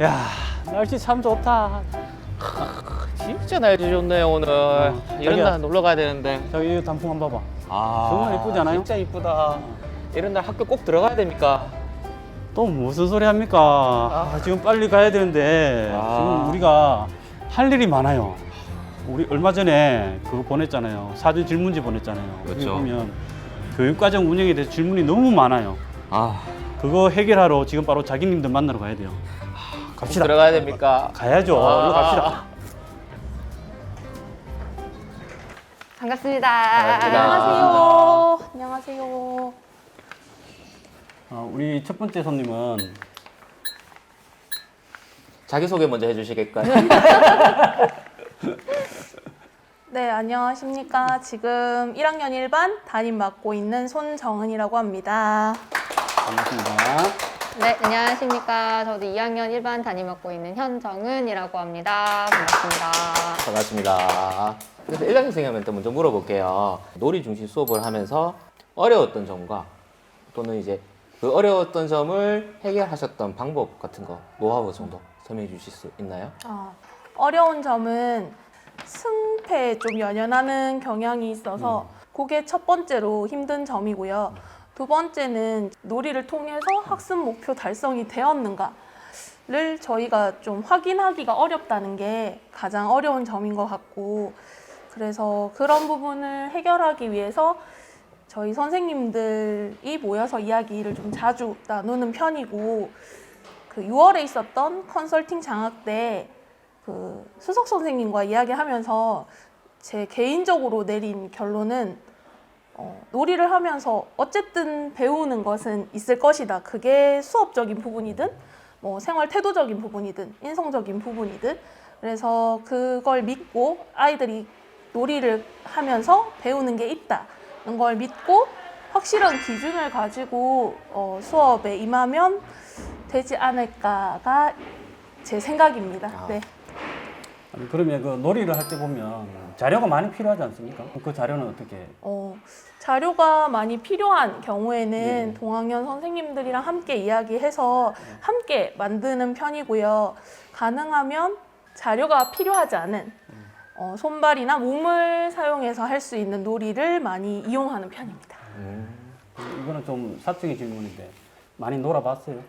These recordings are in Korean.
야, 날씨 참 좋다. 진짜 날씨 좋네요 오늘. 이런 자기야. 날 놀러 가야 되는데. 저기 이 단풍 한번 봐봐. 아 정말 이쁘지 않아요? 진짜 이쁘다. 이런 날 학교 꼭 들어가야 됩니까? 또 무슨 소리 합니까? 지금 빨리 가야 되는데 지금 우리가 할 일이 많아요. 우리 얼마 전에 그거 보냈잖아요. 사전 질문지 보냈잖아요. 그렇죠. 거기 보면 교육과정 운영에 대해서 질문이 너무 많아요. 아 그거 해결하러 지금 바로 자기님들 만나러 가야 돼요. 꼭 갑시다. 들어가야 됩니까? 가야죠. 얼른 갑시다. 반갑습니다. 반갑습니다. 안녕하세요. 안녕하세요. 우리 첫 번째 손님은 자기소개 먼저 해주시겠어요? 네, 안녕하십니까. 지금 1학년 1반 담임 맡고 있는 손정은이라고 합니다. 반갑습니다. 네, 안녕하십니까. 저도 2학년 1반 담임 맡고 있는 현정은이라고 합니다. 반갑습니다. 반갑습니다. 그래서 1학년 선생님한테 먼저 물어볼게요. 놀이 중심 수업을 하면서 어려웠던 점과 또는 이제 그 어려웠던 점을 해결하셨던 방법 같은 거, 노하우 정도 설명해 주실 수 있나요? 어려운 점은 승패에 좀 연연하는 경향이 있어서 그게 첫 번째로 힘든 점이고요. 두 번째는 놀이를 통해서 학습 목표 달성이 되었는가를 저희가 좀 확인하기가 어렵다는 게 가장 어려운 점인 것 같고, 그래서 그런 부분을 해결하기 위해서 저희 선생님들이 모여서 이야기를 좀 자주 나누는 편이고, 그 6월에 있었던 컨설팅 장학 때 그 수석 선생님과 이야기하면서 제 개인적으로 내린 결론은 놀이를 하면서 어쨌든 배우는 것은 있을 것이다. 그게 수업적인 부분이든 뭐 생활 태도적인 부분이든 인성적인 부분이든, 그래서 그걸 믿고 아이들이 놀이를 하면서 배우는 게 있다는 걸 믿고 확실한 기준을 가지고 수업에 임하면 되지 않을까가 제 생각입니다. 네. 아니, 그러면 그 놀이를 할 때 보면 자료가 많이 필요하지 않습니까? 그 자료는 어떻게? 자료가 많이 필요한 경우에는 네. 동학년 선생님들이랑 함께 이야기해서 함께 만드는 편이고요. 가능하면 자료가 필요하지 않은 손발이나 몸을 사용해서 할 수 있는 놀이를 많이 이용하는 편입니다. 이거는 좀 사적인 질문인데 많이 놀아봤어요?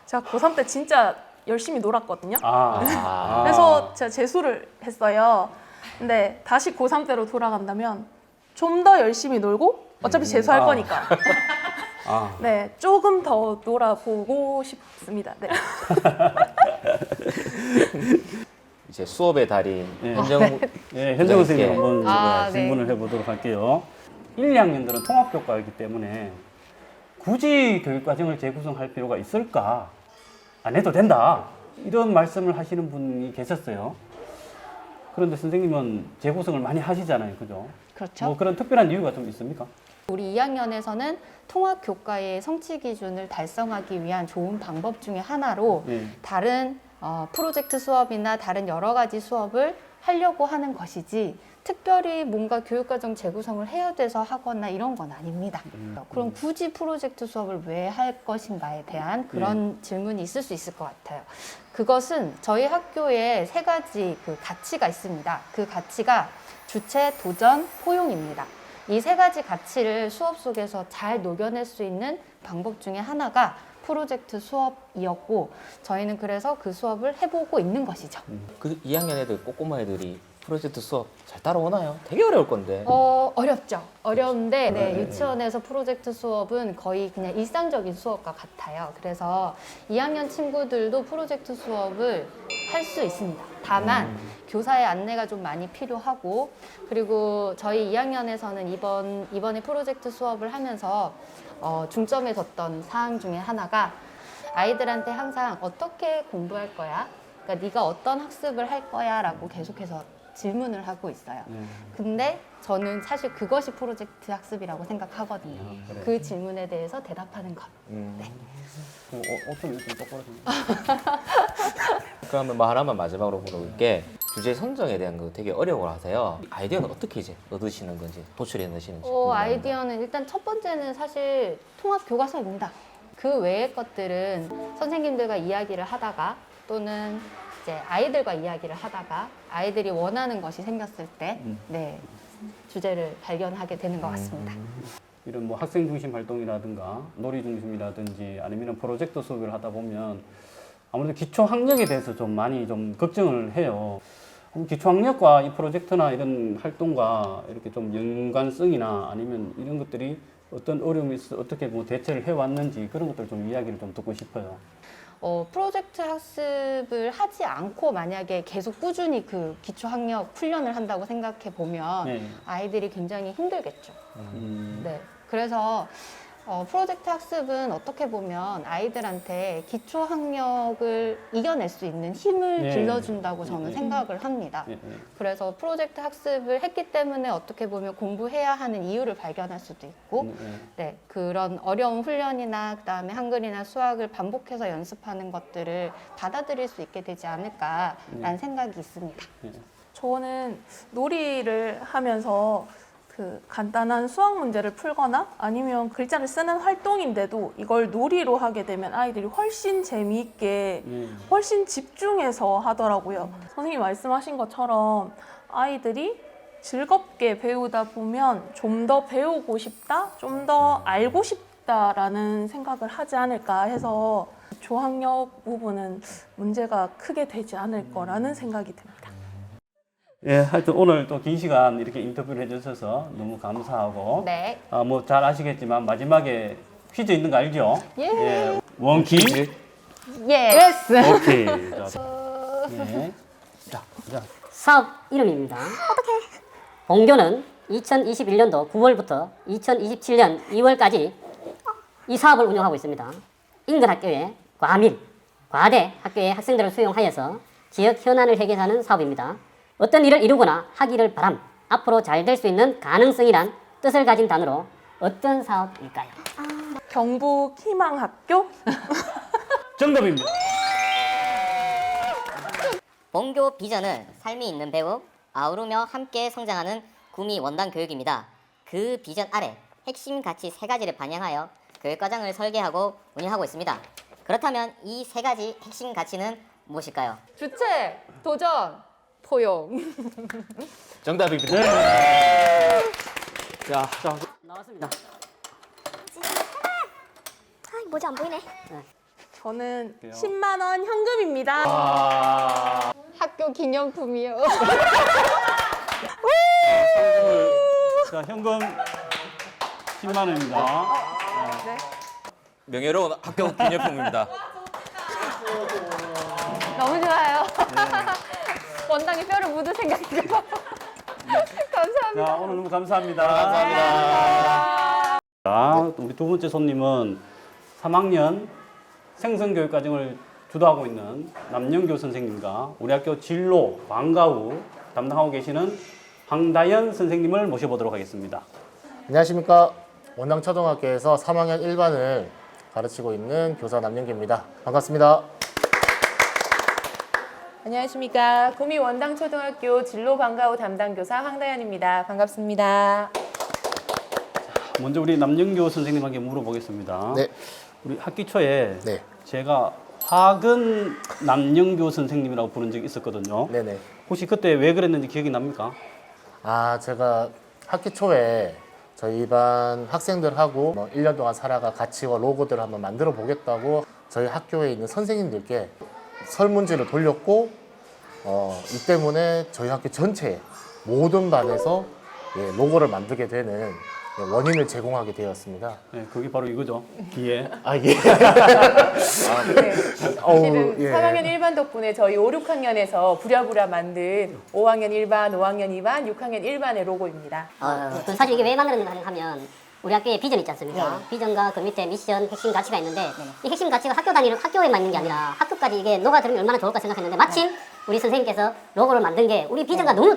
제가 고3 때 진짜 열심히 놀았거든요. 아. 그래서 제가 재수를 했어요. 근데 다시 고3 때로 돌아간다면 좀 더 열심히 놀고 어차피 재수할 거니까. 아. 네, 조금 더 놀아보고 싶습니다. 네. 이제 수업의 달인 네. 현정 네, 현정 선생님 부장님께 한번 아, 네. 질문을 해보도록 할게요. 1, 2학년들은 통합교과이기 때문에 굳이 교육과정을 재구성할 필요가 있을까? 안 해도 된다. 이런 말씀을 하시는 분이 계셨어요. 그런데 선생님은 재구성을 많이 하시잖아요. 그죠? 그렇죠. 뭐 그런 특별한 이유가 좀 있습니까? 우리 2학년에서는 통합교과의 성취 기준을 달성하기 위한 좋은 방법 중에 하나로 네. 다른 프로젝트 수업이나 다른 여러 가지 수업을 하려고 하는 것이지 특별히 뭔가 교육과정 재구성을 해야 돼서 하거나 이런 건 아닙니다. 그럼 굳이 프로젝트 수업을 왜 할 것인가에 대한 그런 질문이 있을 수 있을 것 같아요. 그것은 저희 학교에 세 가지 그 가치가 있습니다. 그 가치가 주체, 도전, 포용입니다. 이 세 가지 가치를 수업 속에서 잘 녹여낼 수 있는 방법 중에 하나가 프로젝트 수업이었고, 저희는 그래서 그 수업을 해보고 있는 것이죠. 그 2학년 애들 꼬꼬마 애들이 프로젝트 수업 잘 따라오나요? 되게 어려울 건데. 어렵죠. 어려운데 네, 유치원에서 프로젝트 수업은 거의 그냥 일상적인 수업과 같아요. 그래서 2학년 친구들도 프로젝트 수업을 할 수 있습니다. 다만 교사의 안내가 좀 많이 필요하고, 그리고 저희 2학년에서는 이번에 프로젝트 수업을 하면서 중점에 뒀던 사항 중에 하나가 아이들한테 항상 어떻게 공부할 거야? 그러니까 네가 어떤 학습을 할 거야? 라고 계속해서 질문을 하고 있어요. 근데 저는 사실 그것이 프로젝트 학습이라고 생각하거든요. 그래요? 그 질문에 대해서 대답하는 것. 어쩜 이렇게 똑바로 좀. 그러면 뭐 하나만 마지막으로 물어볼게. 주제 선정에 대한 거 되게 어려워하세요. 아이디어는 어떻게 이제 얻으시는 건지, 도출해 내시는지. 아이디어는 일단 첫 번째는 사실 통합 교과서입니다. 그 외의 것들은 선생님들과 이야기를 하다가 또는 이제 아이들과 이야기를 하다가 아이들이 원하는 것이 생겼을 때 네, 주제를 발견하게 되는 것 같습니다. 이런 뭐 학생 중심 활동이라든가 놀이 중심이라든지 아니면 프로젝트 수업을 하다 보면 아무래도 기초 학력에 대해서 좀 많이 좀 걱정을 해요. 기초 학력과 이 프로젝트나 이런 활동과 이렇게 좀 연관성이나 아니면 이런 것들이 어떤 어려움이 있어 어떻게 뭐 대처를 해왔는지 그런 것들 좀 이야기를 좀 듣고 싶어요. 프로젝트 학습을 하지 않고 만약에 계속 꾸준히 그 기초 학력 훈련을 한다고 생각해 보면 네. 아이들이 굉장히 힘들겠죠. 네. 그래서 프로젝트 학습은 어떻게 보면 아이들한테 기초 학력을 이겨낼 수 있는 힘을 네. 길러준다고 저는 생각을 합니다. 네. 그래서 프로젝트 학습을 했기 때문에 어떻게 보면 공부해야 하는 이유를 발견할 수도 있고, 네, 그런 어려운 훈련이나 그다음에 한글이나 수학을 반복해서 연습하는 것들을 받아들일 수 있게 되지 않을까라는 생각이 있습니다. 저는 놀이를 하면서 그 간단한 수학 문제를 풀거나 아니면 글자를 쓰는 활동인데도 이걸 놀이로 하게 되면 아이들이 훨씬 재미있게 훨씬 집중해서 하더라고요. 선생님이 말씀하신 것처럼 아이들이 즐겁게 배우다 보면 좀 더 배우고 싶다, 좀 더 알고 싶다라는 생각을 하지 않을까 해서 조학력 부분은 문제가 크게 되지 않을 거라는 생각이 듭니다. 예, 하여튼 오늘 또 긴 시간 이렇게 인터뷰를 해주셔서 너무 감사하고 네. 뭐 잘 아시겠지만 마지막에 퀴즈 있는 거 알죠? 예. 원키 예. 오케이. 예. 자, 사업 이름입니다. 본교는 2021년도 9월부터 2027년 2월까지 이 사업을 운영하고 있습니다. 인근 학교에 과밀, 과대 학교의 학생들을 수용하여서 지역 현안을 해결하는 사업입니다. 어떤 일을 이루거나 하기를 바람, 앞으로 잘 될 수 있는 가능성이란 뜻을 가진 단어로 어떤 사업일까요? 경북 희망학교? 정답입니다. 본교 비전은 삶이 있는 배우, 아우르며 함께 성장하는 구미 원단 교육입니다. 그 비전 아래 핵심 가치 3가지를 반영하여 교육과정을 설계하고 운영하고 있습니다. 그렇다면 이 3가지 핵심 가치는 무엇일까요? 주체, 도전, 포용. 정답입니다. 자, 나왔습니다. 아, 뭐지 안 보이네. 저는 10만 원 현금입니다. 학교 기념품이요. 자, 현금 10만 원입니다. 명예로운 학교 기념품입니다. 너무 좋아요. 원당에 뼈를 묻을 생각이죠. 감사합니다. 자, 오늘 너무 감사합니다. 자, 우리 두 번째 손님은 3학년 생성교육과정을 주도하고 있는 남영교 선생님과 우리 학교 진로, 방과 후 담당하고 계시는 황다연 선생님을 모셔보도록 하겠습니다. 안녕하십니까. 원당초등학교에서 3학년 1반을 가르치고 있는 교사 남영기입니다. 반갑습니다. 안녕하십니까. 구미 원당초등학교 진로 방과 후 담당 교사 황다연입니다. 반갑습니다. 먼저 우리 남영교 선생님에게 물어보겠습니다. 네. 우리 학기 초에 네. 제가 화근 남영교 선생님이라고 부른 적이 있었거든요. 네네. 혹시 그때 왜 그랬는지 기억이 납니까? 제가 학기 초에 저희 반 학생들하고 1년 동안 살아가 가치와 로고들을 한번 만들어 보겠다고 저희 학교에 있는 선생님들께 설문지를 돌렸고 이 때문에 저희 학교 전체 모든 반에서 로고를 만들게 되는 원인을 제공하게 되었습니다. 네, 그게 바로 이거죠. 뒤에. 예. 사실은 3학년 1반 덕분에 저희 5, 6학년에서 부랴부랴 만든 5학년 1반, 5학년 2반, 6학년 1반의 로고입니다. 사실 이게 왜 만들었는가 하면 우리 학교에 비전 있지 않습니까? 비전과 그 밑에 미션, 핵심 가치가 있는데 이 핵심 가치가 학교에만 있는 게 아니라 학교까지 이게 녹아들으면 얼마나 좋을까 생각했는데 마침 우리 선생님께서 로고를 만든 게 우리 비전과 너무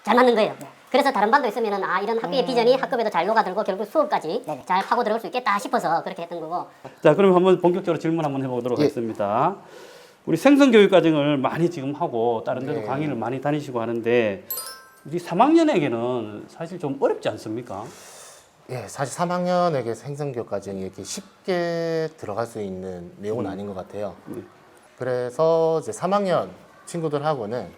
잘 맞는 거예요. 그래서 다른 반도 있으면은 이런 학교의 비전이 학급에도 잘 녹아들고 결국 수업까지 잘 파고 들어올 수 있겠다 싶어서 그렇게 했던 거고. 자, 그럼 한번 본격적으로 질문 한번 해보도록 하겠습니다. 우리 생성교육과정을 많이 지금 하고 다른 데도 강의를 많이 다니시고 하는데 우리 3학년에게는 사실 좀 어렵지 않습니까? 예, 사실 3학년에게 생성교육 과정이 이렇게 쉽게 들어갈 수 있는 내용은 아닌 것 같아요. 그래서 이제 3학년 친구들하고는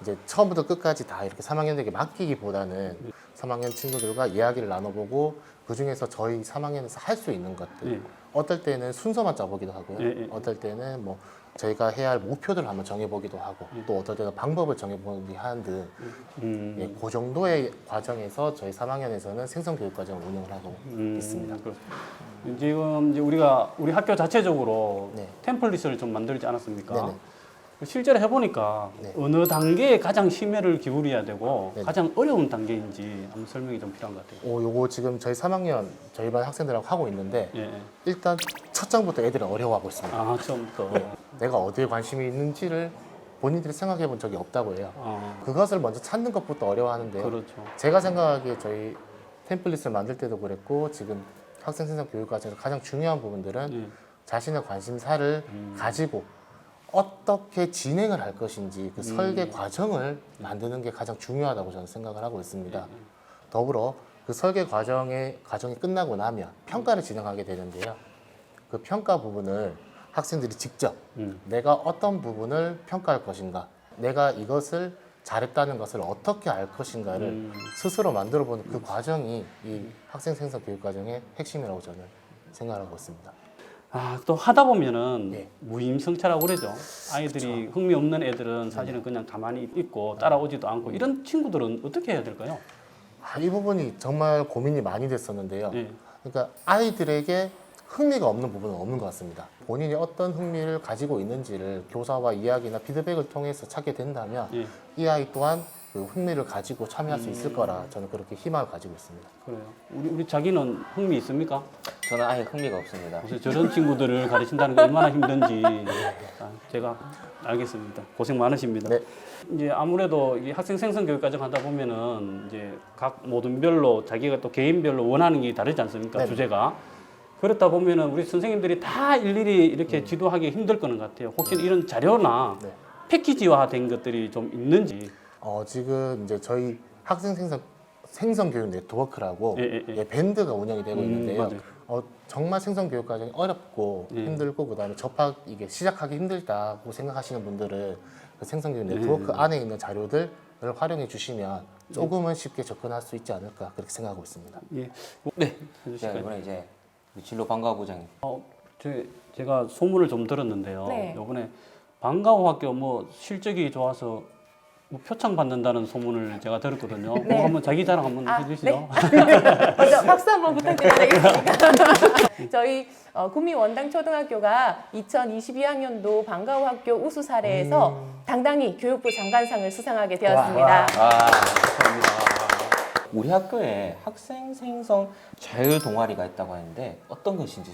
이제 처음부터 끝까지 다 이렇게 3학년에게 맡기기보다는 3학년 친구들과 이야기를 나눠보고 그 중에서 저희 3학년에서 할 수 있는 것들, 예. 어떨 때는 순서만 짜보기도 하고요. 예, 예. 어떨 때는 뭐 저희가 해야 할 목표들을 한번 정해보기도 하고 또 어떨 때는 방법을 정해보기 하는 듯 예, 그 정도의 과정에서 저희 3학년에서는 생성교육 과정을 운영을 하고 있습니다. 그렇습니다. 지금 이제 우리 학교 자체적으로 네. 템플릿을 좀 만들지 않았습니까? 네네. 실제로 해보니까 네. 어느 단계에 가장 심혈을 기울여야 되고 네네. 가장 어려운 단계인지 한번 설명이 좀 필요한 것 같아요. 요거 지금 저희 3학년 저희 반 학생들하고 하고 있는데 예. 일단 첫 장부터 애들은 어려워하고 있습니다. 아, 처음부터. 내가 어디에 관심이 있는지를 본인들이 생각해 본 적이 없다고 해요. 그것을 먼저 찾는 것부터 어려워하는데요. 그렇죠. 제가 생각하기에 저희 템플릿을 만들 때도 그랬고 지금 학생 생성 교육 과정에서 가장 중요한 부분들은 예. 자신의 관심사를 가지고 어떻게 진행을 할 것인지 그 설계 과정을 만드는 게 가장 중요하다고 저는 생각을 하고 있습니다. 더불어 그 설계 과정이 끝나고 나면 평가를 진행하게 되는데요. 그 평가 부분을 학생들이 직접 내가 어떤 부분을 평가할 것인가, 내가 이것을 잘했다는 것을 어떻게 알 것인가를 스스로 만들어보는 그 과정이 이 학생 생성 교육 과정의 핵심이라고 저는 생각하고 있습니다. 아, 또 하다 보면은 네. 무임승차라고 그러죠. 아이들이 흥미 없는 애들은 사실은 그냥 가만히 있고 따라오지도 않고 이런 친구들은 어떻게 해야 될까요? 이 부분이 정말 고민이 많이 됐었는데요. 예. 그러니까 아이들에게 흥미가 없는 부분은 없는 것 같습니다. 본인이 어떤 흥미를 가지고 있는지를 교사와 이야기나 피드백을 통해서 찾게 된다면 예. 이 아이 또한 그 흥미를 가지고 참여할 수 있을 거라 저는 그렇게 희망을 가지고 있습니다. 그래요. 우리 자기는 흥미 있습니까? 저는 아예 흥미가 없습니다. 그래서 저런 친구들을 가르친다는 게 얼마나 힘든지 제가 알겠습니다. 고생 많으십니다. 네. 이제 아무래도 이 학생 생성 교육 과정 하다 보면은 이제 각 모든별로 자기가 또 개인별로 원하는 게 다르지 않습니까? 네. 주제가. 그렇다 보면은 우리 선생님들이 다 일일이 이렇게 지도하기 힘들 거는 것 같아요. 혹시 이런 자료나 네. 패키지화된 것들이 좀 있는지. 지금 이제 저희 학생 생성 교육 네트워크라고 예. 밴드가 운영이 되고 있는데요. 맞아요. 정말 생성 교육 과정이 어렵고 예. 힘들고 그다음에 이게 시작하기 힘들다고 생각하시는 분들은 그 생성 교육 네트워크 안에 있는 자료들을 활용해 주시면 조금은 쉽게 접근할 수 있지 않을까 그렇게 생각하고 있습니다. 예. 네. 해주실까요? 이번에 이제 우리 진로 방과 부장님. 제가 소문을 좀 들었는데요. 네. 이번에 방과후 학교 뭐 실적이 좋아서 뭐 표창 받는다는 소문을 제가 들었거든요. 그거 한번 자기 자랑 한번 해주시죠. 먼저 박수 한번 부탁드려도 되겠습니까? 저희 구미 원당 초등학교가 2022학년도 방과후 학교 우수 사례에서 당당히 교육부 장관상을 수상하게 되었습니다. 우리 학교에 학생 생성 자율 동아리가 있다고 하는데 어떤 것인지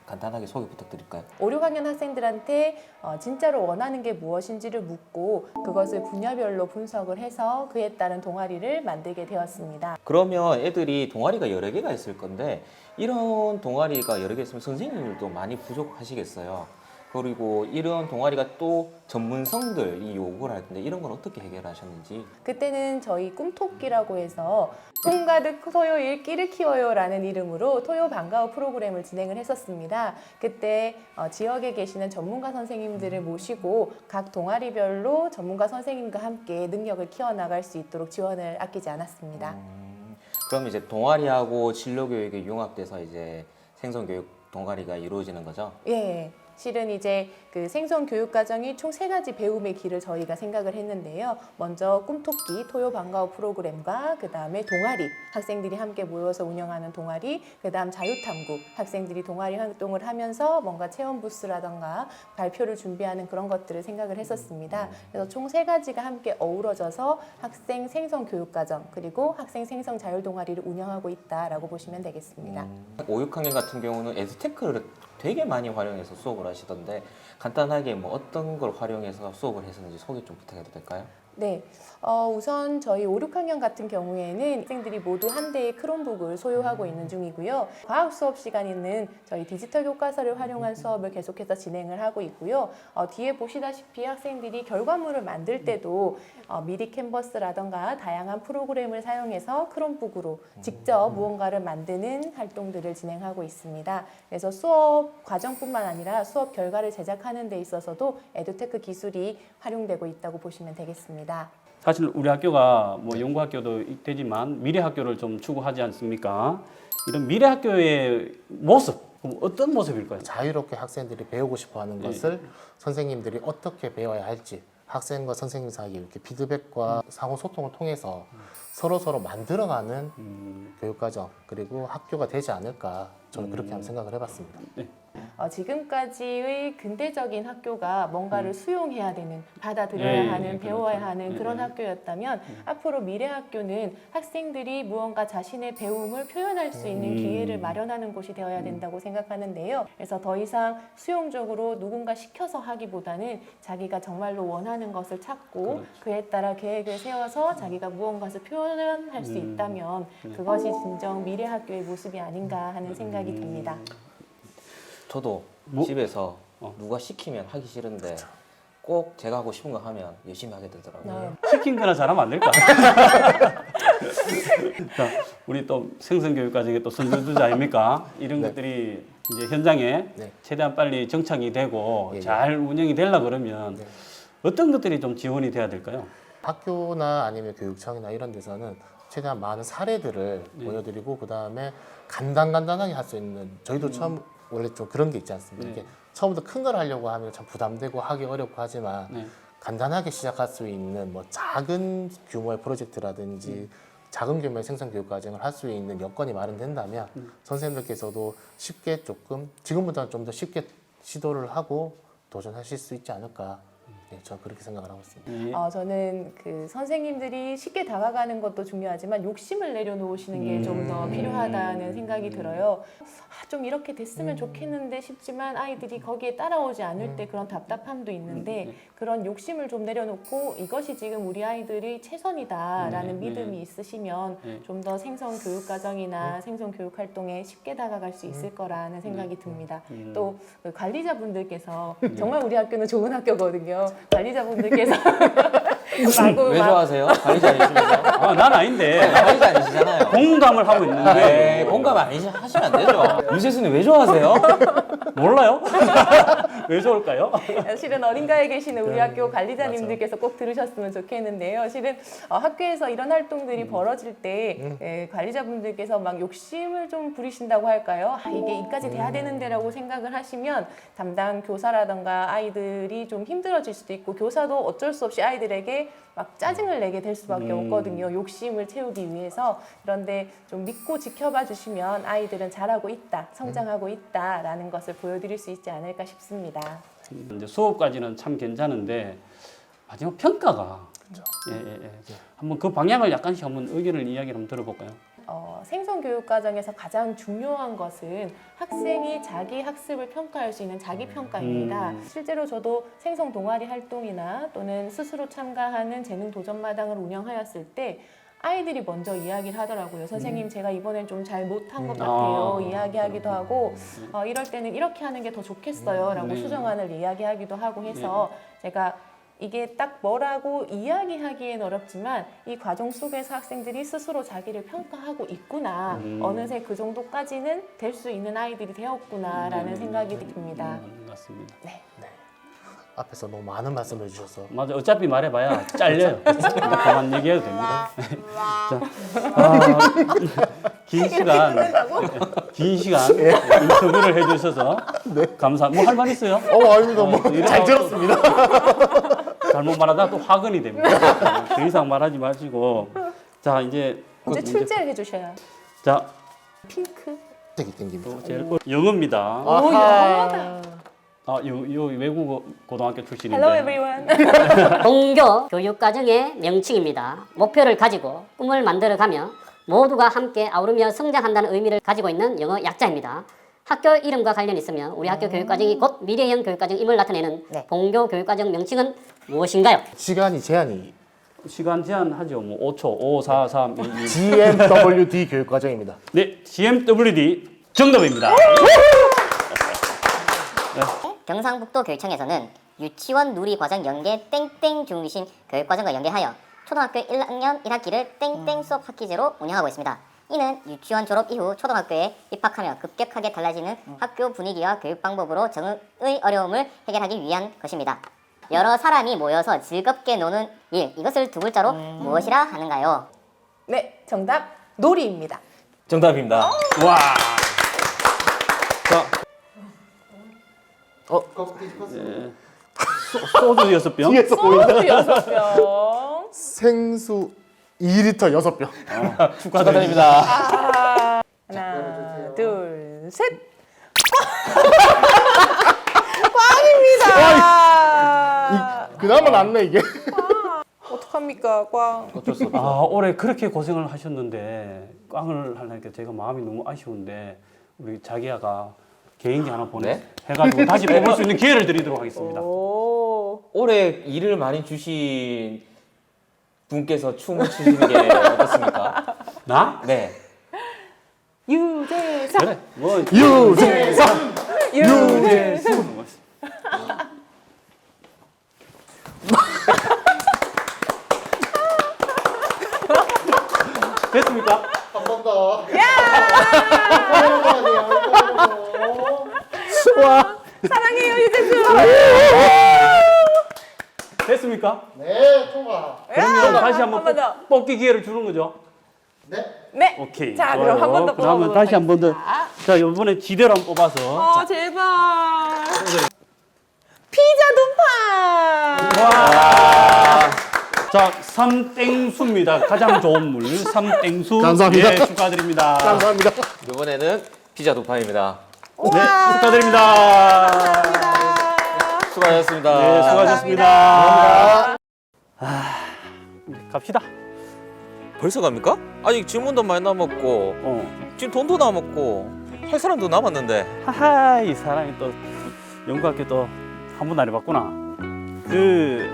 간단하게 소개 부탁드릴까요? 5, 6학년 학생들한테 진짜로 원하는 게 무엇인지를 묻고 그것을 분야별로 분석을 해서 그에 따른 동아리를 만들게 되었습니다. 그러면 애들이 동아리가 여러 개가 있을 건데 이런 동아리가 여러 개 있으면 선생님들도 많이 부족하시겠어요. 그리고 이런 동아리가 또 전문성들이 요구를 할 텐데 이런 건 어떻게 해결하셨는지. 그때는 저희 꿈토끼라고 해서 꿈가득 토요일 끼를 키워요라는 이름으로 토요 방과후 프로그램을 진행을 했었습니다. 그때 지역에 계시는 전문가 선생님들을 모시고 각 동아리별로 전문가 선생님과 함께 능력을 키워나갈 수 있도록 지원을 아끼지 않았습니다. 그럼 이제 동아리하고 진로 교육이 융합돼서 이제 생성 교육 동아리가 이루어지는 거죠? 예. 실은 이제 그 생성 교육 과정이 총 3가지 배움의 길을 저희가 생각을 했는데요. 먼저 꿈토끼 토요 방과후 프로그램과 그다음에 동아리 학생들이 함께 모여서 운영하는 동아리, 그다음 자유탐구 학생들이 동아리 활동을 하면서 뭔가 체험 부스라던가 발표를 준비하는 그런 것들을 생각을 했었습니다. 그래서 총 3가지가 함께 어우러져서 학생 생성 교육 과정 그리고 학생 생성 자율 동아리를 운영하고 있다라고 보시면 되겠습니다. 5, 6학년 같은 경우는 에듀테크를 되게 많이 활용해서 수업을 하시던데 간단하게 뭐 어떤 걸 활용해서 수업을 했었는지 소개 좀 부탁해도 될까요? 네. 우선 저희 5, 6학년 같은 경우에는 학생들이 모두 한 대의 크롬북을 소유하고 있는 중이고요. 과학 수업 시간에는 저희 디지털 교과서를 활용한 수업을 계속해서 진행을 하고 있고요. 뒤에 보시다시피 학생들이 결과물을 만들 때도 미리 캔버스라던가 다양한 프로그램을 사용해서 크롬북으로 직접 무언가를 만드는 활동들을 진행하고 있습니다. 그래서 수업 과정뿐만 아니라 수업 결과를 제작하는 데 있어서도 에듀테크 기술이 활용되고 있다고 보시면 되겠습니다. 사실 우리 학교가 뭐 연구학교도 되지만 미래학교를 좀 추구하지 않습니까? 이런 미래학교의 모습, 그럼 어떤 모습일까요? 자유롭게 학생들이 배우고 싶어하는 것을 선생님들이 어떻게 배워야 할지 학생과 선생님 사이에 이렇게 피드백과 상호 소통을 통해서 서로 만들어가는 교육과정 그리고 학교가 되지 않을까 저는 그렇게 한번 생각을 해봤습니다. 지금까지의 근대적인 학교가 뭔가를 수용해야 되는, 받아들여야 하는, 배워야 하는 그런 학교였다면 앞으로 미래 학교는 학생들이 무언가 자신의 배움을 표현할 수 있는 기회를 마련하는 곳이 되어야 된다고 생각하는데요. 그래서 더 이상 수용적으로 누군가 시켜서 하기보다는 자기가 정말로 원하는 것을 찾고 그에 따라 계획을 세워서 자기가 무언가를 표현할 수 있다면 그것이 진정 미래 학교의 모습이 아닌가 하는 생각이 듭니다. 저도 집에서 누가 시키면 하기 싫은데 꼭 제가 하고 싶은 거 하면 열심히 하게 되더라고요. 시킨 거나 잘하면 안 될까? 자, 우리 또 생성교육과정의 또 선두주자 아닙니까? 이런 것들이 이제 현장에 최대한 빨리 정착이 되고 잘 운영이 되려고 그러면 어떤 것들이 좀 지원이 돼야 될까요? 학교나 아니면 교육청이나 이런 데서는 최대한 많은 사례들을 보여드리고 그 다음에 간단하게 할 수 있는 저희도 처음 원래 좀 그런 게 있지 않습니까? 이렇게 처음부터 큰 걸 하려고 하면 참 부담되고 하기 어렵고 하지만 간단하게 시작할 수 있는 뭐 작은 규모의 프로젝트라든지 작은 규모의 생산 교육 과정을 할 수 있는 여건이 마련된다면 선생님들께서도 쉽게 조금 지금보다는 좀 더 쉽게 시도를 하고 도전하실 수 있지 않을까. 저는 그렇게 생각을 하고 있습니다. 저는 그 선생님들이 쉽게 다가가는 것도 중요하지만 욕심을 내려놓으시는 게 좀 더 필요하다는 생각이 들어요. 좀 이렇게 됐으면 좋겠는데 싶지만 아이들이 거기에 따라오지 않을 때 그런 답답함도 있는데 그런 욕심을 좀 내려놓고 이것이 지금 우리 아이들이 최선이다라는 믿음이 있으시면 좀 더 생성 교육 과정이나 생성 교육 활동에 쉽게 다가갈 수 있을 거라는 생각이 듭니다. 또 그 관리자분들께서 정말 우리 학교는 좋은 학교거든요. 관리자분들께서 왜 좋아하세요? 관리자 아니시면서? 난 아닌데. 관리자 아니시잖아요. 공감을 하고 있는데 네, 공감 하시면 안 되죠. 유재수님 왜 좋아하세요? 몰라요? 왜 좋을까요? 실은 어딘가에 계시는 우리 학교 관리자님들께서 꼭 들으셨으면 좋겠는데요. 실은 학교에서 이런 활동들이 벌어질 때 관리자분들께서 막 욕심을 좀 부리신다고 할까요? 이게 이까지 돼야 되는데라고 생각을 하시면 담당 교사라던가 아이들이 좀 힘들어질 수도 있고 교사도 어쩔 수 없이 아이들에게 막 짜증을 내게 될 수밖에 없거든요. 욕심을 채우기 위해서. 그런데 좀 믿고 지켜봐 주시면 아이들은 잘하고 있다, 성장하고 있다라는 것을 보여드릴 수 있지 않을까 싶습니다. 이제 수업까지는 참 괜찮은데 마지막 평가가 한번 그 방향을 약간씩 한번 의견을 이야기를 한번 들어볼까요? 생성 교육 과정에서 가장 중요한 것은 학생이 자기 학습을 평가할 수 있는 자기 평가입니다. 실제로 저도 생성 동아리 활동이나 또는 스스로 참가하는 재능 도전 마당을 운영하였을 때 아이들이 먼저 이야기를 하더라고요. 선생님, 제가 이번엔 좀 잘 못한 것 같아요. 이야기하기도 하고 이럴 때는 이렇게 하는 게 더 좋겠어요 라고 수정안을 이야기하기도 하고 해서 제가 이게 딱 뭐라고 이야기하기엔 어렵지만 이 과정 속에서 학생들이 스스로 자기를 평가하고 있구나. 어느새 그 정도까지는 될 수 있는 아이들이 되었구나라는 생각이 듭니다. 맞습니다. 네. 앞에서 너무 많은 말씀을 해주셔서 맞아. 어차피 말해봐야 잘려요. 그만 얘기해도 됩니다. 자, 긴 시간 인터뷰를 해주셔서 감사. 뭐 할 말 있어요? 아닙니다. 잘 이러다가 들었습니다. 잘못 말하다 또 화근이 됩니다. 더 이상 말하지 마시고. 자, 이제 출제를 해주셔야. 자, 핑크. 되게 땡깁니다. 제일 영어입니다. 오, 영어다. 요 외국 고등학교 출신인데. Hello everyone. 동교 교육과정의 명칭입니다. 목표를 가지고 꿈을 만들어가며 모두가 함께 아우르며 성장한다는 의미를 가지고 있는 영어 약자입니다. 학교 이름과 관련이 있으면 우리 학교 교육과정이 곧 미래형 교육과정임을 나타내는 동교 교육과정 명칭은 무엇인가요? 시간이 제한이 시간 제한하죠. 뭐 5초, 5, 4, 3, 2, 1. GMWD 교육과정입니다. 네, GMWD 정답입니다. 경상북도 교육청에서는 유치원 누리과정 연계 땡땡 중심 교육과정과 연계하여 초등학교 1학년 1학기를 땡땡 수업 학기제로 운영하고 있습니다. 이는 유치원 졸업 이후 초등학교에 입학하며 급격하게 달라지는 학교 분위기와 교육 방법으로 적응의 어려움을 해결하기 위한 것입니다. 여러 사람이 모여서 즐겁게 노는 일, 이것을 두 글자로 무엇이라 하는가요? 네, 정답 놀이입니다. 정답입니다. 와. 소주 6병. 뒤에서 보인다. 소주 6병. 생수 2리터 6병. 축하드립니다. 하나, 둘, 셋. 꽝입니다. 그나마 낫네 이게. 어떡합니까, 꽝. 어쩔 수 없죠. 아, 올해 그렇게 고생을 하셨는데 꽝을 하려니까 제가 마음이 너무 아쉬운데 우리 자기야가 개인기 하나 해가지고 다시 뽑을 수 있는 기회를 드리도록 하겠습니다. 오. 올해 일을 많이 주신 분께서 춤을 추시는 게 어떻습니까? 나? 네. 유재상. 그래. 뭐 유재상. 유재수. 됐습니까? 한 번 더. 사랑해요, 유재수. 됐습니까? 네, 통과. 그러면 다시 한 번 더. 한번 뽑기 기회를 주는 거죠? 네. 네. 오케이. 자, 좋아요. 그럼 한 번 더 그러면 뽑아보도록 다시 한 번 더. 하겠습니다. 자, 이번에 지대로 한번 뽑아서. 제발. 피자 두 판. 자, 삼땡수입니다. 가장 좋은 물. 삼땡수. 감사합니다. 네, 축하드립니다. 감사합니다. 이번에는 피자 두 판입니다. 네, 축하드립니다. 수고하셨습니다. 네, 수고하셨습니다. 갑시다. 벌써 갑니까? 아직 질문도 많이 남았고 지금 돈도 남았고 할 사람도 남았는데. 하하, 이 사람이 또 연구학교 또 한 번도 안 해봤구나.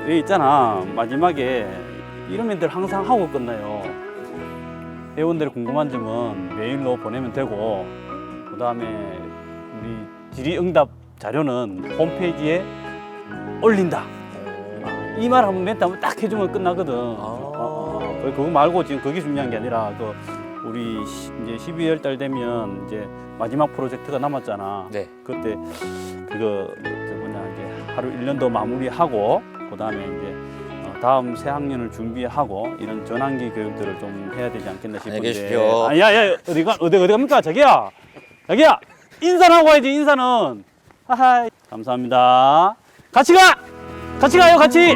왜 있잖아, 마지막에 이런 멘트를 항상 하고 끝나요. 회원들의 궁금한 점은 메일로 보내면 되고, 그 다음에 우리 질의응답 자료는 홈페이지에 올린다. 이 말 한번 멘트 한번 딱 해주면 끝나거든. 그거 말고 지금 그게 중요한 게 아니라 우리 이제 12월 달 되면 이제 마지막 프로젝트가 남았잖아. 네. 그때 그거 이제 하루 1년 더 마무리하고 그다음에 이제 다음 새 학년을 준비하고 이런 전환기 교육들을 좀 해야 되지 않겠나 싶은데. 안녕히 계십시오. 야야 어디 갑니까? 자기야 인사는 하고 와야지. 인사는. 하하. 감사합니다. 같이 가요 같이.